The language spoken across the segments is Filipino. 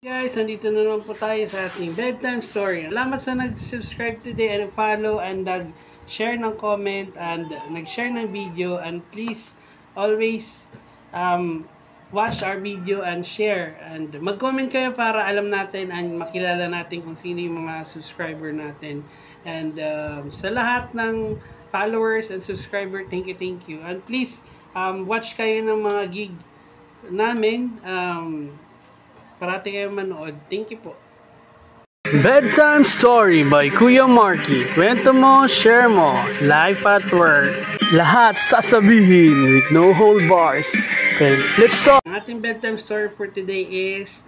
Guys, nandito na naman po tayo sa ating bedtime story. Salamat sa nag-subscribe today and follow and nag-share ng comment and nag-share ng video, and please always watch our video and share and mag-comment kayo para alam natin and makilala natin kung sino yung mga subscriber natin. And sa lahat ng followers and subscriber, thank you. And please watch kayo ng mga gig namin. Parati kayo manood. Thank you po. Bedtime Story by Kuya Marky. Kwento mo, share mo. Life at work. Lahat sasabihin with no hold bars. Okay, let's start. Ang ating bedtime story for today is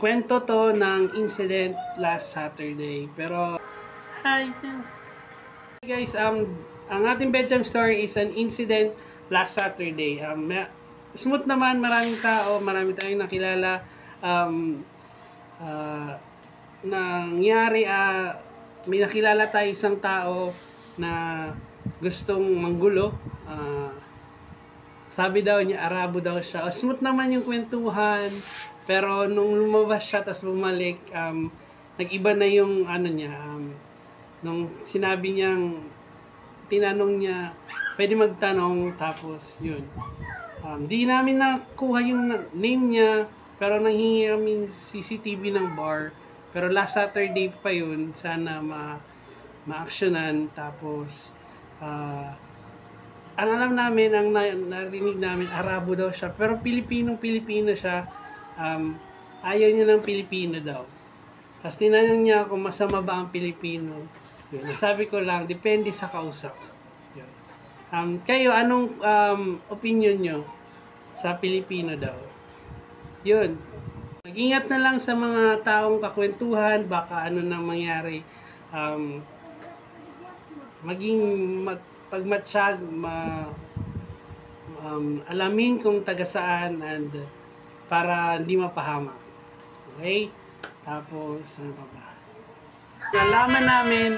kwento to ng incident last Saturday. Pero hi guys, ang ating bedtime story is an incident last Saturday. Smooth naman, maraming tao, marami tayong nakilala. Nangyari, may nakilala tayo isang tao na gustong manggulo. Sabi daw niya, Arabo daw siya. Smooth naman yung kwentuhan, pero nung lumabas siya, tapos bumalik, nag-iba na yung ano niya. Nung sinabi niyang, tinanong niya, pwede magtanong, tapos yun. Di namin nakuha yung name niya, pero nanghingi kami CCTV ng bar. Pero last Saturday pa yun, sana ma-actionan. Tapos, ang alam namin, ang narinig namin, Arabo daw siya. Pero Pilipino siya. Ayaw niya ng Pilipino daw. Tapos tinanong niya kung masama ba ang Pilipino. Yun. Sabi ko lang, depende sa kausap. Kayo, anong opinion nyo sa Pilipino daw? Yun. Mag-ingat na lang sa mga taong kakwentuhan, baka ano nang mangyari. Pagmatsyag, alamin kung taga saan and para hindi mapahamak. Okay? Tapos, ano pa ba? Nalaman namin,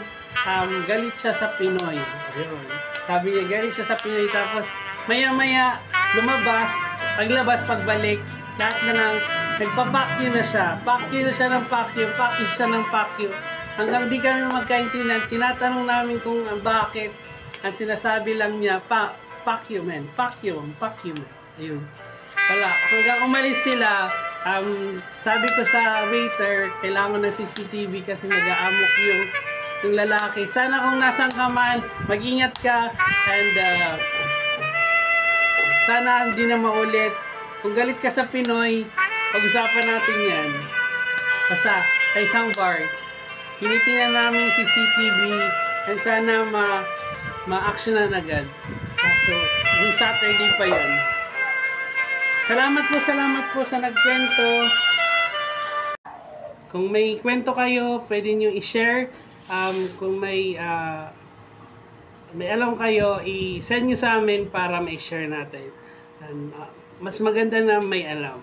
galit siya sa Pinoy. Ayun. Sabi niya, galit siya sa Pinoy. Tapos, maya-maya, lumabas. Paglabas, pagbalik, lahat na lang, nagpa-pakyo na siya. Pakyo na siya ng pakyo. Pakyo siya ng pakyo. Hanggang di kami magkaintindihan. Tinatanong namin kung bakit. Ang sinasabi lang niya, pakyo man. Pakyo man. Ayun. Wala. Hanggang umalis sila, sabi ko sa waiter, kailangan ng CCTV kasi nag-aamok yung lalaki. Sana kung nasan ka man, mag-ingat ka and sana hindi na maulit. Kung galit ka sa Pinoy, pag-usapan natin yan. Basta sa isang bar, tinitingnan namin CCTV and sana ma-actionan agad. So, yung Saturday pa yun. Salamat po sa nagkwento. Kung may kwento kayo, pwede nyo i-share. Kung may alam kayo, i-send nyo sa amin para ma-share natin. And, mas maganda na may alam.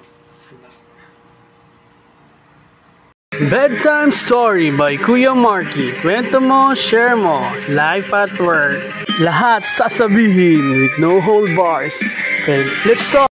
Bedtime Story by Kuya Marky. Kwento mo, share mo. Life at work. Lahat sasabihin with no hold bars. Okay, let's start.